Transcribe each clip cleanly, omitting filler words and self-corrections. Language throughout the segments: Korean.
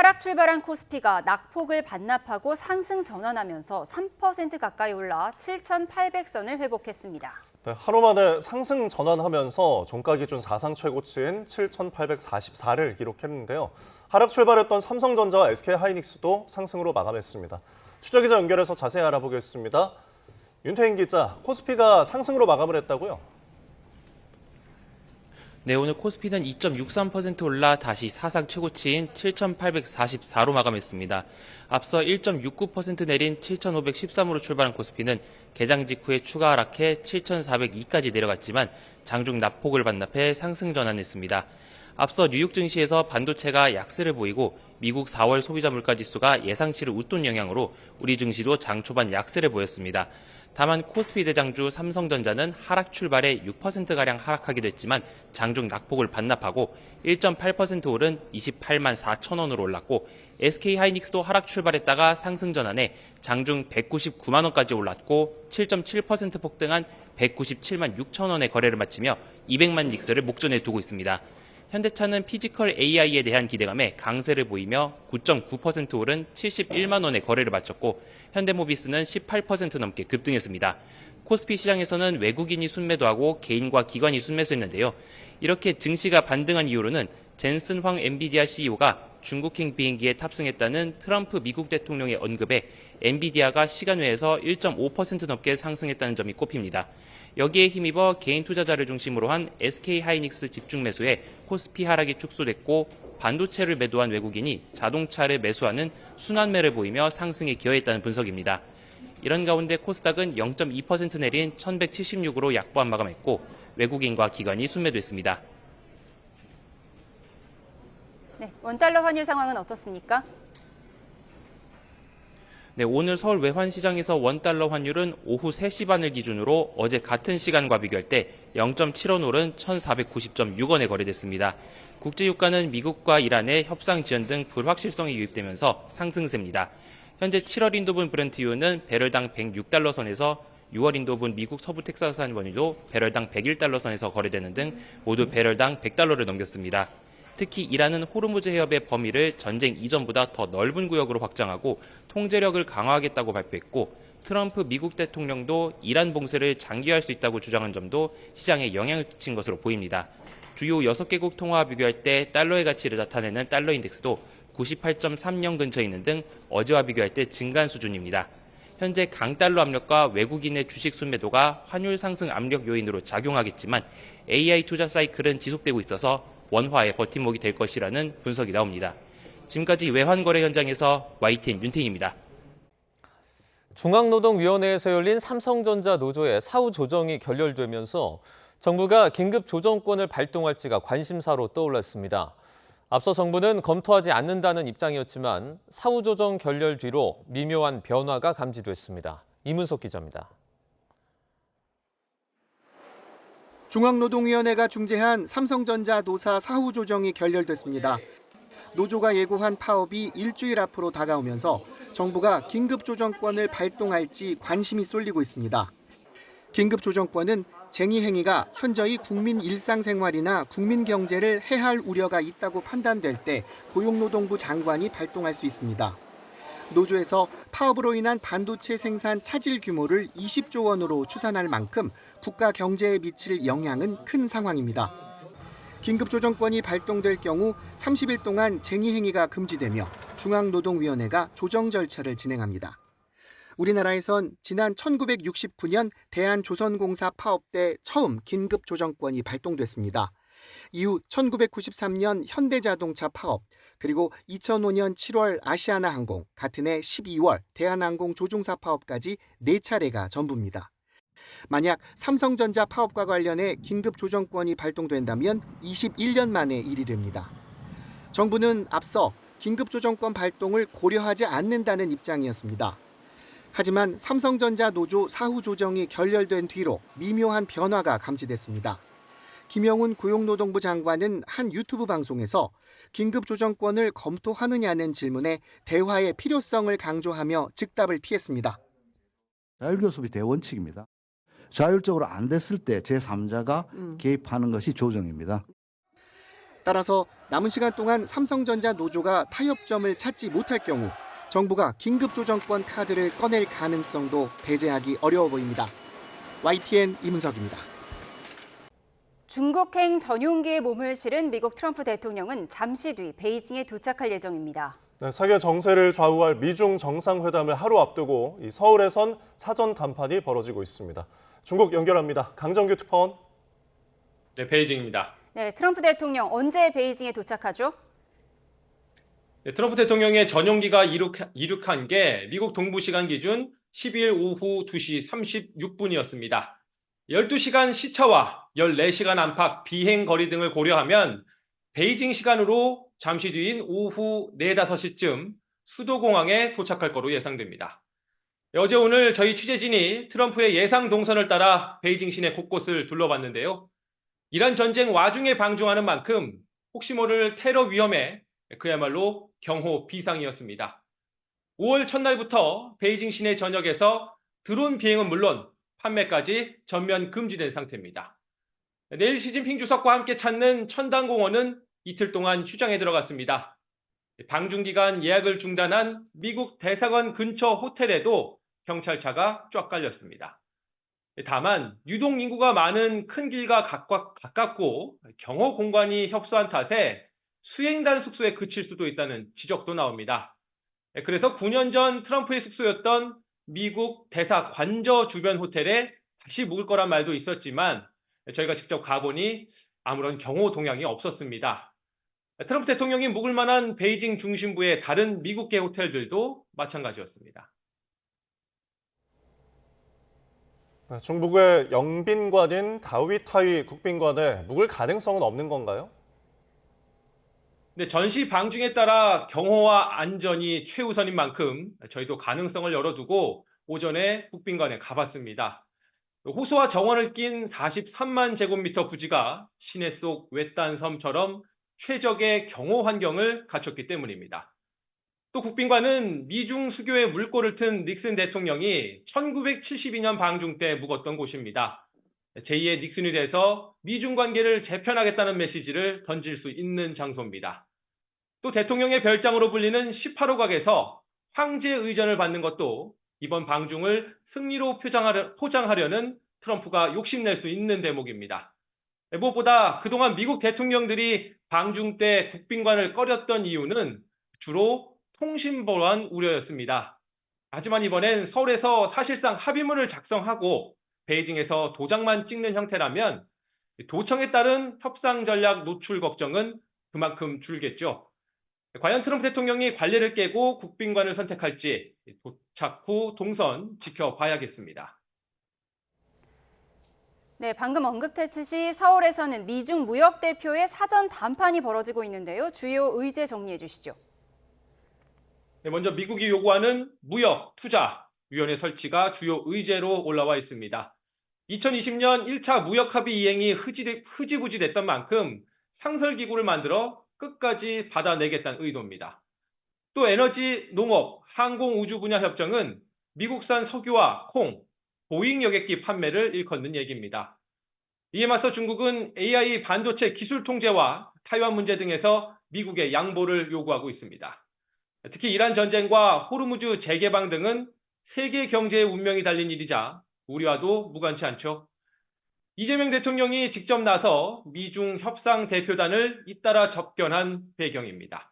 하락 출발한 코스피가 낙폭을 반납하고 상승 전환하면서 3% 가까이 올라 7,800선을 회복했습니다. 네, 하루 만에 상승 전환하면서 종가 기준 사상 최고치인 7,844를 기록했는데요. 하락 출발했던 삼성전자와 SK하이닉스도 상승으로 마감했습니다. 추적기자 연결해서 자세히 알아보겠습니다. 윤태인 기자, 코스피가 상승으로 마감을 했다고요? 네, 오늘 코스피는 2.63% 올라 다시 사상 최고치인 7,844로 마감했습니다. 앞서 1.69% 내린 7,513으로 출발한 코스피는 개장 직후에 추가 하락해 7,402까지 내려갔지만 장중 낙폭을 반납해 상승 전환했습니다. 앞서 뉴욕 증시에서 반도체가 약세를 보이고 미국 4월 소비자 물가지수가 예상치를 웃돈 영향으로 우리 증시도 장 초반 약세를 보였습니다. 다만 코스피 대장주 삼성전자는 하락 출발에 6%가량 하락하기도 했지만 장중 낙폭을 반납하고 1.8% 오른 28만 4천 원으로 올랐고 SK하이닉스도 하락 출발했다가 상승 전환해 장중 199만 원까지 올랐고 7.7% 폭등한 197만 6천 원의 거래를 마치며 200만 닉스를 목전에 두고 있습니다. 현대차는 피지컬 AI에 대한 기대감에 강세를 보이며 9.9% 오른 71만 원의 거래를 마쳤고 현대모비스는 18% 넘게 급등했습니다. 코스피 시장에서는 외국인이 순매도하고 개인과 기관이 순매수했는데요. 이렇게 증시가 반등한 이유로는 젠슨 황 엔비디아 CEO가 중국행 비행기에 탑승했다는 트럼프 미국 대통령의 언급에 엔비디아가 시간 외에서 1.5% 넘게 상승했다는 점이 꼽힙니다. 여기에 힘입어 개인 투자자를 중심으로 한 SK하이닉스 집중 매수에 코스피 하락이 축소됐고 반도체를 매도한 외국인이 자동차를 매수하는 순환매를 보이며 상승에 기여했다는 분석입니다. 이런 가운데 코스닥은 0.2% 내린 1176으로 약보한 마감했고 외국인과 기관이 순매도했습니다. 네, 원달러 환율 상황은 어떻습니까? 네, 오늘 서울 외환시장에서 원달러 환율은 오후 3시 반을 기준으로 어제 같은 시간과 비교할 때 0.7원 오른 1,490.6원에 거래됐습니다. 국제유가는 미국과 이란의 협상 지연 등 불확실성이 유입되면서 상승세입니다. 현재 7월 인도분 브렌트유는 배럴당 106달러 선에서 6월 인도분 미국 서부 텍사스산 원유도 배럴당 101달러 선에서 거래되는 등 모두 배럴당 100달러를 넘겼습니다. 특히 이란은 호르무즈 해협의 범위를 전쟁 이전보다 더 넓은 구역으로 확장하고 통제력을 강화하겠다고 발표했고 트럼프 미국 대통령도 이란 봉쇄를 장기화할 수 있다고 주장한 점도 시장에 영향을 끼친 것으로 보입니다. 주요 6개국 통화와 비교할 때 달러의 가치를 나타내는 달러 인덱스도 98.30 근처에 있는 등 어제와 비교할 때 증가한 수준입니다. 현재 강달러 압력과 외국인의 주식 순매도가 환율 상승 압력 요인으로 작용하겠지만 AI 투자 사이클은 지속되고 있어서 원화의 버팀목이 될 것이라는 분석이 나옵니다. 지금까지 외환거래 현장에서 YTN 윤태인입니다. 중앙노동위원회에서 열린 삼성전자 노조의 사후 조정이 결렬되면서 정부가 긴급 조정권을 발동할지가 관심사로 떠올랐습니다. 앞서 정부는 검토하지 않는다는 입장이었지만 사후 조정 결렬 뒤로 미묘한 변화가 감지됐습니다. 이문석 기자입니다. 중앙노동위원회가 중재한 삼성전자 노사 사후 조정이 결렬됐습니다. 노조가 예고한 파업이 일주일 앞으로 다가오면서 정부가 긴급 조정권을 발동할지 관심이 쏠리고 있습니다. 긴급 조정권은 쟁의 행위가 현저히 국민 일상생활이나 국민 경제를 해할 우려가 있다고 판단될 때 고용노동부 장관이 발동할 수 있습니다. 노조에서 파업으로 인한 반도체 생산 차질 규모를 20조 원으로 추산할 만큼 국가 경제에 미칠 영향은 큰 상황입니다. 긴급조정권이 발동될 경우 30일 동안 쟁의 행위가 금지되며 중앙노동위원회가 조정 절차를 진행합니다. 우리나라에선 지난 1969년 대한조선공사 파업 때 처음 긴급조정권이 발동됐습니다. 이후 1993년 현대자동차 파업, 그리고 2005년 7월 아시아나항공, 같은 해 12월 대한항공 조종사 파업까지 4차례가 전부입니다. 만약 삼성전자 파업과 관련해 긴급조정권이 발동된다면 21년 만의 일이 됩니다. 정부는 앞서 긴급조정권 발동을 고려하지 않는다는 입장이었습니다. 하지만 삼성전자 노조 사후 조정이 결렬된 뒤로 미묘한 변화가 감지됐습니다. 김영훈 고용노동부 장관은 한 유튜브 방송에서 긴급조정권을 검토하느냐는 질문에 대화의 필요성을 강조하며 즉답을 피했습니다. 자율교섭이 대원칙입니다. 자율적으로 안 됐을 때 제3자가 개입하는 것이 조정입니다. 따라서 남은 시간 동안 삼성전자 노조가 타협점을 찾지 못할 경우 정부가 긴급조정권 카드를 꺼낼 가능성도 배제하기 어려워 보입니다. YTN 이문석입니다. 중국행 전용기에 몸을 실은 미국 트럼프 대통령은 잠시 뒤 베이징에 도착할 예정입니다. 네, 세계 정세를 좌우할 미중 정상회담을 하루 앞두고 이 서울에선 사전談判이 벌어지고 있습니다. 중국 연결합니다. 강정규 특파원. 네, 베이징입니다. 네, 트럼프 대통령 언제 베이징에 도착하죠? 네, 트럼프 대통령의 전용기가 이륙한 게 미국 동부 시간 기준 12일 오후 2시 36분이었습니다. 12시간 시차와 14시간 안팎 비행 거리 등을 고려하면 베이징 시간으로 잠시 뒤인 오후 4, 5시쯤 수도공항에 도착할 거로 예상됩니다. 어제 오늘 저희 취재진이 트럼프의 예상 동선을 따라 베이징 시내 곳곳을 둘러봤는데요. 이란 전쟁 와중에 방중하는 만큼 혹시 모를 테러 위험에 그야말로 경호 비상이었습니다. 5월 첫날부터 베이징 시내 전역에서 드론 비행은 물론 판매까지 전면 금지된 상태입니다. 내일 시진핑 주석과 함께 찾는 천당공원은 이틀 동안 휴장에 들어갔습니다. 방중 기간 예약을 중단한 미국 대사관 근처 호텔에도 경찰차가 쫙 깔렸습니다. 다만 유동 인구가 많은 큰 길과 가깝고 경호 공간이 협소한 탓에 수행단 숙소에 그칠 수도 있다는 지적도 나옵니다. 그래서 9년 전 트럼프의 숙소였던 미국 대사 관저 주변 호텔에 다시 묵을 거란 말도 있었지만 저희가 직접 가보니 아무런 경호 동향이 없었습니다. 트럼프 대통령이 묵을 만한 베이징 중심부의 다른 미국계 호텔들도 마찬가지였습니다. 중국의 영빈관인 다위타이 국빈관에 묵을 가능성은 없는 건가요? 네, 전시 방중에 따라 경호와 안전이 최우선인 만큼 저희도 가능성을 열어두고 오전에 국빈관에 가봤습니다. 호수와 정원을 낀 43만 제곱미터 부지가 시내 속 외딴 섬처럼 최적의 경호 환경을 갖췄기 때문입니다. 또 국빈관은 미중 수교의 물꼬를 튼 닉슨 대통령이 1972년 방중 때 묵었던 곳입니다. 제2의 닉슨이 돼서 미중 관계를 재편하겠다는 메시지를 던질 수 있는 장소입니다. 또 대통령의 별장으로 불리는 18호 각에서 황제 의전을 받는 것도 이번 방중을 승리로 포장하려는 트럼프가 욕심낼 수 있는 대목입니다. 무엇보다 그동안 미국 대통령들이 방중 때 국빈관을 꺼렸던 이유는 주로 통신보안 우려였습니다. 하지만 이번엔 서울에서 사실상 합의문을 작성하고 베이징에서 도장만 찍는 형태라면 도청에 따른 협상 전략 노출 걱정은 그만큼 줄겠죠. 과연 트럼프 대통령이 관례를 깨고 국빈관을 선택할지 도착 후 동선 지켜봐야겠습니다. 네, 방금 언급했듯이 서울에서는 미중 무역 대표의 사전談判이 벌어지고 있는데요. 주요 의제 정리해 주시죠. 네, 먼저 미국이 요구하는 무역 투자 위원회 설치가 주요 의제로 올라와 있습니다. 2020년 1차 무역 합의 이행이 흐지부지 됐던 만큼 상설기구를 만들어 끝까지 받아내겠다는 의도입니다. 또 에너지, 농업, 항공, 우주 분야 협정은 미국산 석유와 콩, 보잉 여객기 판매를 일컫는 얘기입니다. 이에 맞서 중국은 AI 반도체 기술 통제와 타이완 문제 등에서 미국의 양보를 요구하고 있습니다. 특히 이란 전쟁과 호르무즈 재개방 등은 세계 경제의 운명이 달린 일이자 우리와도 무관치 않죠. 이재명 대통령이 직접 나서 미중 협상 대표단을 잇따라 접견한 배경입니다.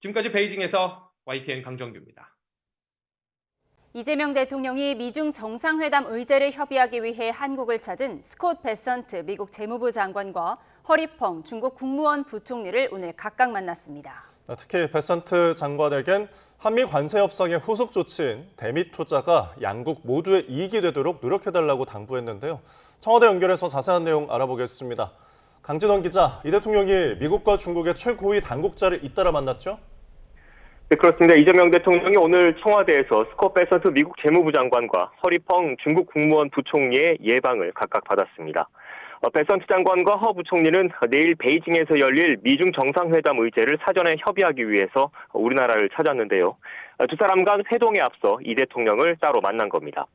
지금까지 베이징에서 YTN 강정규입니다. 이재명 대통령이 미중 정상회담 의제를 협의하기 위해 한국을 찾은 스콧 베선트 미국 재무부 장관과 허리펑 중국 국무원 부총리를 오늘 각각 만났습니다. 특히 베선트 장관에겐 한미 관세 협상의 후속 조치인 대미 투자가 양국 모두의 이익이 되도록 노력해달라고 당부했는데요. 청와대 연결해서 자세한 내용 알아보겠습니다. 강진원 기자, 이 대통령이 미국과 중국의 최고위 당국자를 잇따라 만났죠? 네, 그렇습니다. 이재명 대통령이 오늘 청와대에서 스콧 베선트 미국 재무부 장관과 허리펑 중국 국무원 부총리의 예방을 각각 받았습니다. 베선트 장관과 허 부총리는 내일 베이징에서 열릴 미중 정상회담 의제를 사전에 협의하기 위해서 우리나라를 찾았는데요. 두 사람 간 회동에 앞서 이 대통령을 따로 만난 겁니다.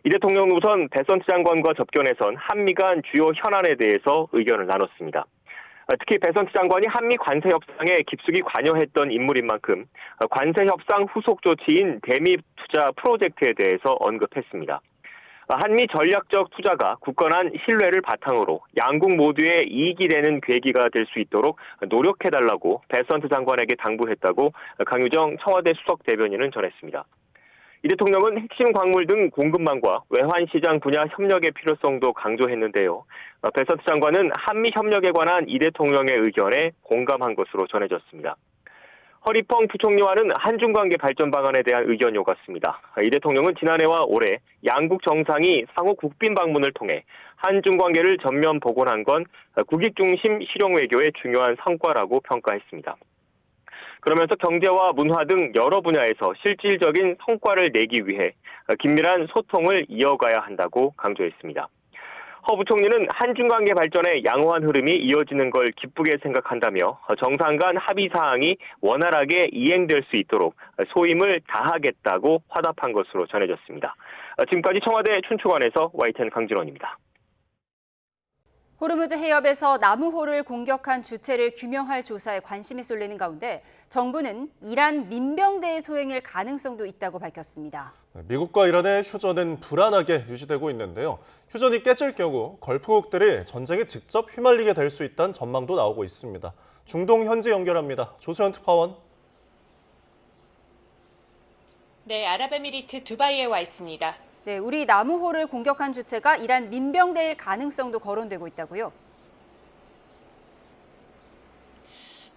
이 대통령은 우선 베선트 장관과 접견에선 한미 간 주요 현안에 대해서 의견을 나눴습니다. 특히 베선트 장관이 한미 관세 협상에 깊숙이 관여했던 인물인 만큼 관세 협상 후속 조치인 대미 투자 프로젝트에 대해서 언급했습니다. 한미 전략적 투자가 굳건한 신뢰를 바탕으로 양국 모두의 이익이 되는 계기가 될 수 있도록 노력해달라고 베선트 장관에게 당부했다고 강유정 청와대 수석 대변인은 전했습니다. 이 대통령은 핵심 광물 등 공급망과 외환시장 분야 협력의 필요성도 강조했는데요. 베선트 장관은 한미 협력에 관한 이 대통령의 의견에 공감한 것으로 전해졌습니다. 허리펑 부총리와는 한중 관계 발전 방안에 대한 의견이 오갔습니다. 이 대통령은 지난해와 올해 양국 정상이 상호 국빈 방문을 통해 한중 관계를 전면 복원한 건 국익 중심 실용 외교의 중요한 성과라고 평가했습니다. 그러면서 경제와 문화 등 여러 분야에서 실질적인 성과를 내기 위해 긴밀한 소통을 이어가야 한다고 강조했습니다. 허 부총리는 한중 관계 발전에 양호한 흐름이 이어지는 걸 기쁘게 생각한다며 정상 간 합의 사항이 원활하게 이행될 수 있도록 소임을 다하겠다고 화답한 것으로 전해졌습니다. 지금까지 청와대 춘추관에서 YTN 강진원입니다. 호르무즈 해협에서 나무호를 공격한 주체를 규명할 조사에 관심이 쏠리는 가운데 정부는 이란 민병대의 소행일 가능성도 있다고 밝혔습니다. 미국과 이란의 휴전은 불안하게 유지되고 있는데요. 휴전이 깨질 경우 걸프국들이 전쟁에 직접 휘말리게 될 수 있다는 전망도 나오고 있습니다. 중동 현지 연결합니다. 조수연 특파원. 네, 아랍에미리트 두바이에 와 있습니다. 네, 우리 나무호를 공격한 주체가 이란 민병대일 가능성도 거론되고 있다고요?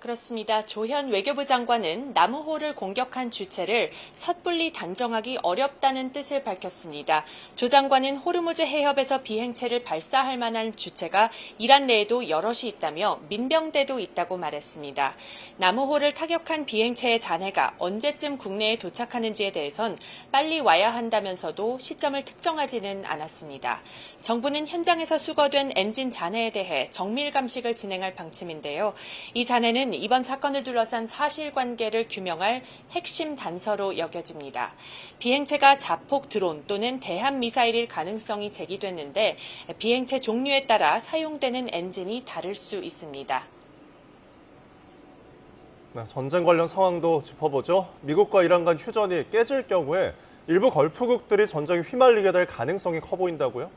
그렇습니다. 조현 외교부 장관은 나무호를 공격한 주체를 섣불리 단정하기 어렵다는 뜻을 밝혔습니다. 조 장관은 호르무즈 해협에서 비행체를 발사할 만한 주체가 이란 내에도 여럿이 있다며 민병대도 있다고 말했습니다. 나무호를 타격한 비행체의 잔해가 언제쯤 국내에 도착하는지에 대해선 빨리 와야 한다면서도 시점을 특정하지는 않았습니다. 정부는 현장에서 수거된 엔진 잔해에 대해 정밀 감식을 진행할 방침인데요. 이 잔해는 이번 사건을 둘러싼 사실관계를 규명할 핵심 단서로 여겨집니다. 비행체가 자폭 드론 또는 대함미사일일 가능성이 제기됐는데 비행체 종류에 따라 사용되는 엔진이 다를 수 있습니다. 네, 전쟁 관련 상황도 짚어보죠. 미국과 이란 간 휴전이 깨질 경우에 일부 걸프국들이 전쟁에 휘말리게 될 가능성이 커 보인다고요?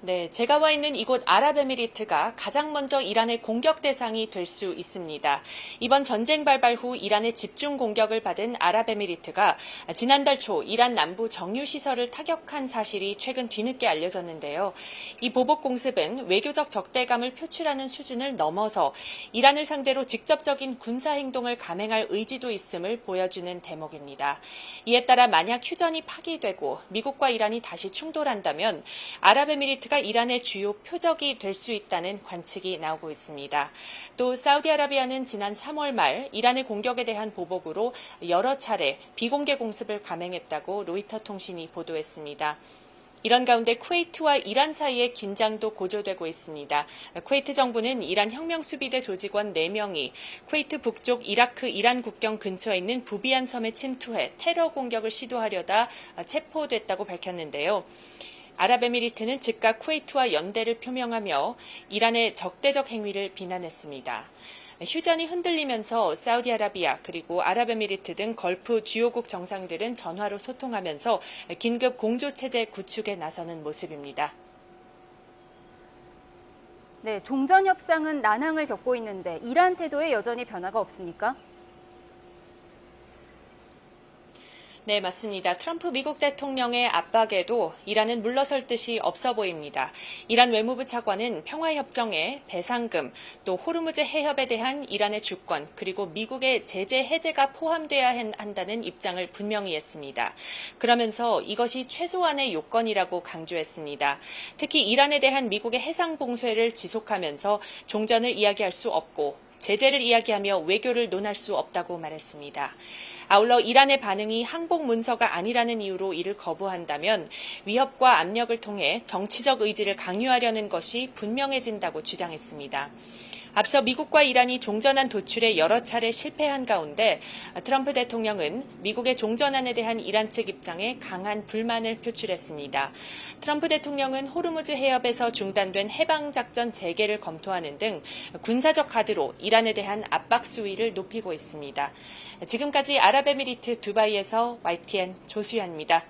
네, 제가 와 있는 이곳 아랍에미리트가 가장 먼저 이란의 공격 대상이 될 수 있습니다. 이번 전쟁 발발 후 이란의 집중 공격을 받은 아랍에미리트가 지난달 초 이란 남부 정유시설을 타격한 사실이 최근 뒤늦게 알려졌는데요. 이 보복 공습은 외교적 적대감을 표출하는 수준을 넘어서 이란을 상대로 직접적인 군사행동을 감행할 의지도 있음을 보여주는 대목입니다. 이에 따라 만약 휴전이 파기되고 미국과 이란이 다시 충돌한다면 아랍에미리트가 이란의 주요 표적이 될 수 있다는 관측이 나오고 있습니다. 또 사우디아라비아는 지난 3월 말 이란의 공격에 대한 보복으로 여러 차례 비공개 공습을 감행했다고 로이터 통신이 보도했습니다. 이런 가운데 쿠웨이트와 이란 사이의 긴장도 고조되고 있습니다. 쿠웨이트 정부는 이란 혁명수비대 조직원 4명이 쿠웨이트 북쪽 이라크 이란 국경 근처에 있는 부비안 섬에 침투해 테러 공격을 시도하려다 체포됐다고 밝혔는데요. 아랍에미리트는 즉각 쿠웨이트와 연대를 표명하며 이란의 적대적 행위를 비난했습니다. 휴전이 흔들리면서 사우디아라비아 그리고 아랍에미리트 등 걸프 주요국 정상들은 전화로 소통하면서 긴급 공조체제 구축에 나서는 모습입니다. 네, 종전 협상은 난항을 겪고 있는데 이란 태도에 여전히 변화가 없습니까? 네, 맞습니다. 트럼프 미국 대통령의 압박에도 이란은 물러설 뜻이 없어 보입니다. 이란 외무부 차관은 평화협정에 배상금, 또 호르무즈 해협에 대한 이란의 주권, 그리고 미국의 제재 해제가 포함돼야 한다는 입장을 분명히 했습니다. 그러면서 이것이 최소한의 요건이라고 강조했습니다. 특히 이란에 대한 미국의 해상 봉쇄를 지속하면서 종전을 이야기할 수 없고 제재를 이야기하며 외교를 논할 수 없다고 말했습니다. 아울러 이란의 반응이 항복 문서가 아니라는 이유로 이를 거부한다면 위협과 압력을 통해 정치적 의지를 강요하려는 것이 분명해진다고 주장했습니다. 앞서 미국과 이란이 종전안 도출에 여러 차례 실패한 가운데 트럼프 대통령은 미국의 종전안에 대한 이란 측 입장에 강한 불만을 표출했습니다. 트럼프 대통령은 호르무즈 해협에서 중단된 해방작전 재개를 검토하는 등 군사적 카드로 이란에 대한 압박 수위를 높이고 있습니다. 지금까지 아랍에미리트 두바이에서 YTN 조수연입니다.